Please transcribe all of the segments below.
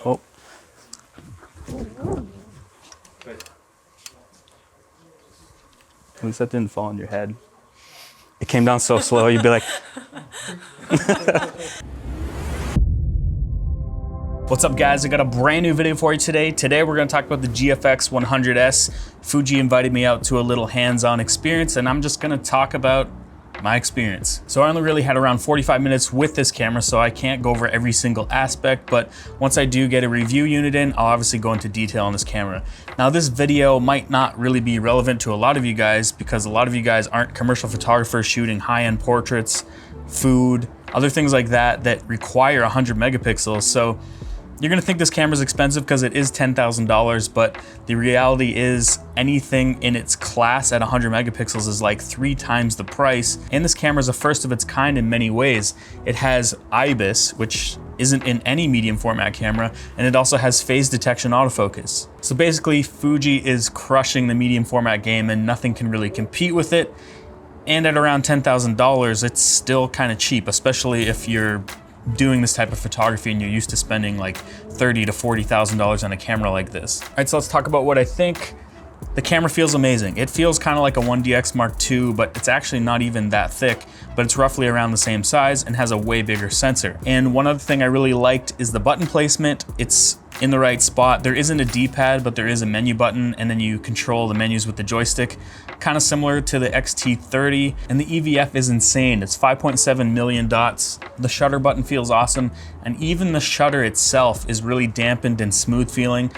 Oh. At least that didn't fall on your head. It came down so slow, you'd be like... What's up guys, I got a brand new video for you today. Today we're gonna talk about the GFX 100S. Fuji invited me out to a little hands-on experience and I'm just gonna talk about my experience. So I only really had around 45 minutes with this camera, so I can't go over every single aspect, but once I do get a review unit in, I'll obviously go into detail on this camera. Now this video might not really be relevant to a lot of you guys because a lot of you guys aren't commercial photographers shooting high-end portraits, food, other things like that that require 100 megapixels. So you're gonna think this camera's expensive because it is $10,000, but the reality is anything in its class at 100 megapixels is like 3 times the price. And this camera is a first of its kind in many ways. It has IBIS, which isn't in any medium format camera, and it also has phase detection autofocus. So basically, Fuji is crushing the medium format game and nothing can really compete with it. And at around $10,000, it's still kind of cheap, especially if you're doing this type of photography and you're used to spending like $30,000 to $40,000 on a camera like this. All right, so let's talk about what I think. The camera feels amazing. It feels kind of like a 1DX Mark II, but it's actually not even that thick, but it's roughly around the same size and has a way bigger sensor. And one other thing I really liked is the button placement. It's in the right spot. There isn't a D-pad, but there is a menu button, and then you control the menus with the joystick, kind of similar to the XT30. And the EVF is insane. It's 5.7 million dots. The shutter button feels awesome, and even the shutter itself is really dampened and smooth feeling.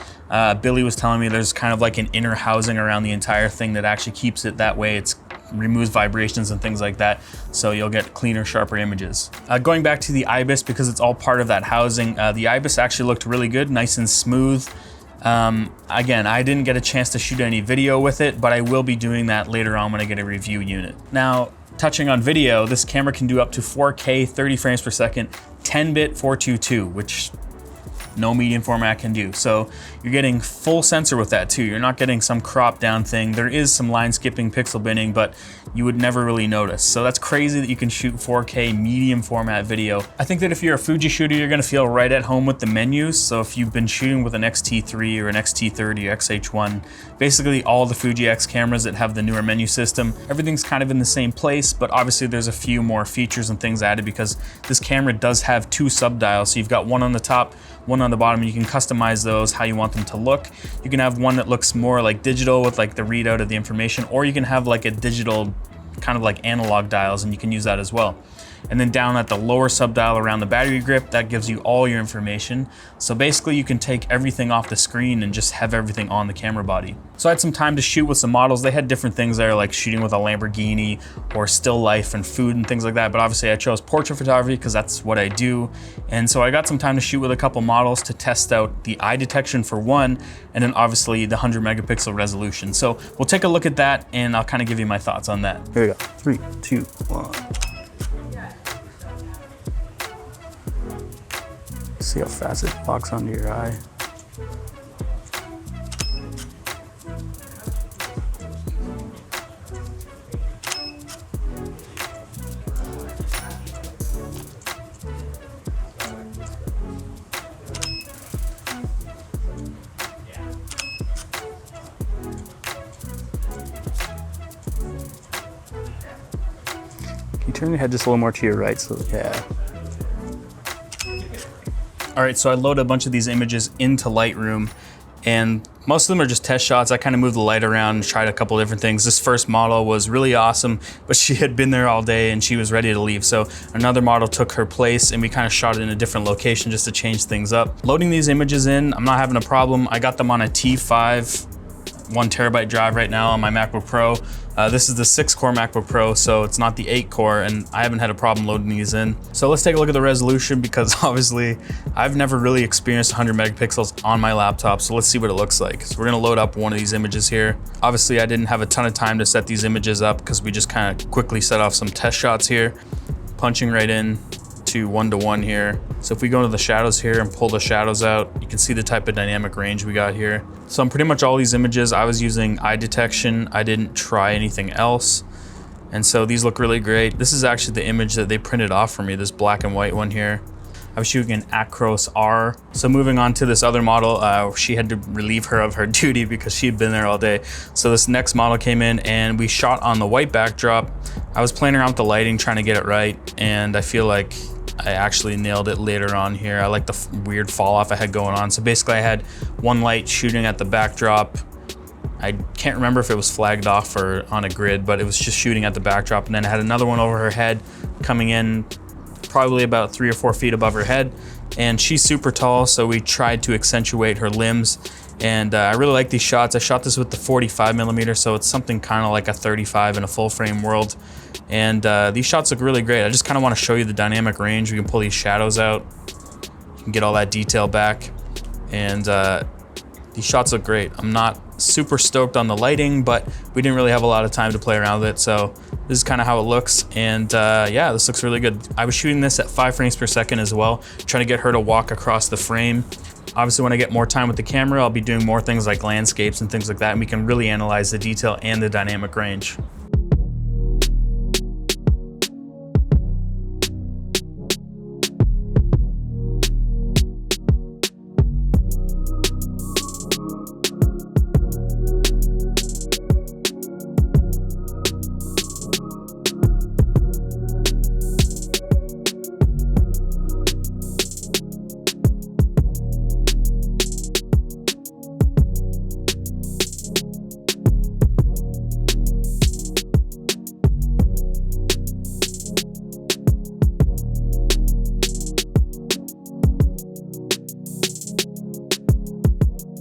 Billy was telling me there's kind of like an inner housing around the entire thing that actually keeps it that way. It's removes vibrations and things like that, so you'll get cleaner, sharper images. Going back to the IBIS, because it's all part of that housing, the IBIS actually looked really good, nice and smooth. Again, I didn't get a chance to shoot any video with it, but I will be doing that later on when I get a review unit. Now, touching on video, this camera can do up to 4K 30 frames per second, 10-bit 422, which no medium format can do. So you're getting full sensor with that too. You're not getting some crop down thing. There is some line skipping, pixel binning, but you would never really notice. So that's crazy that you can shoot 4K medium format video. I think that if you're a Fuji shooter, you're gonna feel right at home with the menus. So if you've been shooting with an XT3 or an XT30 or XH1, basically all the Fuji X cameras that have the newer menu system, everything's kind of in the same place, but obviously there's a few more features and things added because this camera does have 2 sub-dials. So you've got one on the top, one on the bottom, and you can customize those how you want them to look. You can have one that looks more like digital with like the readout of the information, or you can have like a digital kind of like analog dials, and you can use that as well. And then down at the lower sub dial around the battery grip, that gives you all your information. So basically you can take everything off the screen and just have everything on the camera body. So I had some time to shoot with some models. They had different things there, like shooting with a Lamborghini or still life and food and things like that. But obviously I chose portrait photography because that's what I do. And so I got some time to shoot with a couple models to test out the eye detection for one, and then obviously the 100 megapixel resolution. So we'll take a look at that and I'll kind of give you my thoughts on that. Here we go, 3, 2, 1. See how fast it locks onto your eye. Can you turn your head just a little more to your right? So yeah. All right, so I loaded a bunch of these images into Lightroom, and most of them are just test shots. I kind of moved the light around and tried a couple different things. This first model was really awesome, but she had been there all day and she was ready to leave. So another model took her place and we kind of shot it in a different location just to change things up. Loading these images in, I'm not having a problem. I got them on a T5 1TB drive right now on my MacBook Pro. This is the 6-core MacBook Pro, so it's not the 8-core, and I haven't had a problem loading these in. So let's take a look at the resolution, because obviously I've never really experienced 100 megapixels on my laptop, so let's see what it looks like. So we're gonna load up one of these images here. Obviously I didn't have a ton of time to set these images up because we just kind of quickly set off some test shots here. Punching right in to 1:1 here. So if we go into the shadows here and pull the shadows out, you can see the type of dynamic range we got here. So on pretty much all these images, I was using eye detection. I didn't try anything else. And so these look really great. This is actually the image that they printed off for me, this black and white one here. I was shooting an Acros R. So moving on to this other model, she had to relieve her of her duty because she had been there all day. So this next model came in and we shot on the white backdrop. I was playing around with the lighting, trying to get it right, and I feel like I actually nailed it later on here. I like the weird fall off I had going on. So basically I had one light shooting at the backdrop. I can't remember if it was flagged off or on a grid, but it was just shooting at the backdrop. And then I had another one over her head coming in probably about 3 or 4 feet above her head. And she's super tall, so we tried to accentuate her limbs. And I really like these shots. I shot this with the 45mm, so it's something kind of like a 35 in a full frame world. And these shots look really great. I just kind of want to show you the dynamic range. We can pull these shadows out. You can get all that detail back. And these shots look great. I'm not super stoked on the lighting, but we didn't really have a lot of time to play around with it. So this is kind of how it looks. And yeah, this looks really good. I was shooting this at 5 frames per second as well, trying to get her to walk across the frame. Obviously, when I get more time with the camera, I'll be doing more things like landscapes and things like that, and we can really analyze the detail and the dynamic range.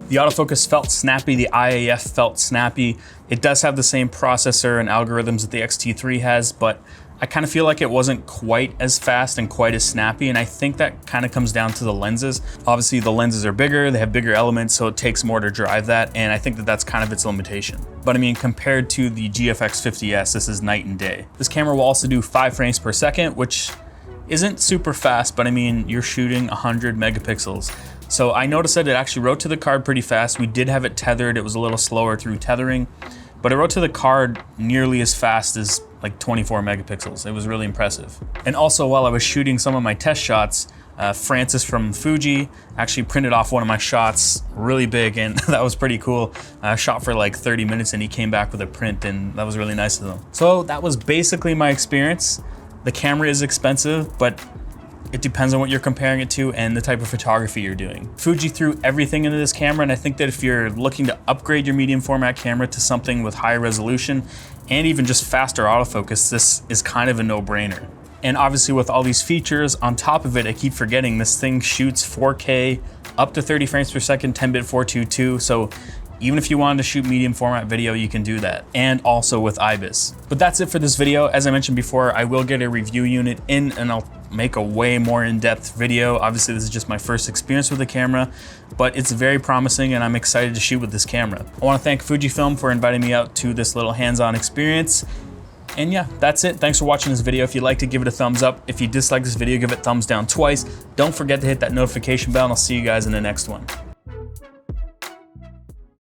The autofocus felt snappy, the IAF felt snappy. It does have the same processor and algorithms that the X-T3 has, but I kind of feel like it wasn't quite as fast and quite as snappy, and I think that kind of comes down to the lenses. Obviously, the lenses are bigger, they have bigger elements, so it takes more to drive that, and I think that that's kind of its limitation. But I mean, compared to the GFX 50S, this is night and day. This camera will also do 5 frames per second, which isn't super fast, but I mean, you're shooting 100 megapixels. So I noticed that it actually wrote to the card pretty fast. We did have it tethered. It was a little slower through tethering, but it wrote to the card nearly as fast as like 24 megapixels. It was really impressive. And also, while I was shooting some of my test shots, Francis from Fuji actually printed off one of my shots really big, and that was pretty cool. I shot for like 30 minutes and he came back with a print, and that was really nice of him. So that was basically my experience. The camera is expensive, but it depends on what you're comparing it to and the type of photography you're doing. Fuji threw everything into this camera, and I think that if you're looking to upgrade your medium format camera to something with high resolution and even just faster autofocus, this is kind of a no-brainer. And obviously with all these features on top of it, I keep forgetting this thing shoots 4K up to 30 frames per second, 10-bit 422, so even if you wanted to shoot medium format video, you can do that, and also with IBIS. But that's it for this video. As I mentioned before, I will get a review unit in and I'll make a way more in-depth video. Obviously, this is just my first experience with the camera, but it's very promising and I'm excited to shoot with this camera. I wanna thank Fujifilm for inviting me out to this little hands-on experience. And yeah, that's it. Thanks for watching this video. If you liked it, give it a thumbs up. If you dislike this video, give it thumbs down twice. Don't forget to hit that notification bell, and I'll see you guys in the next one.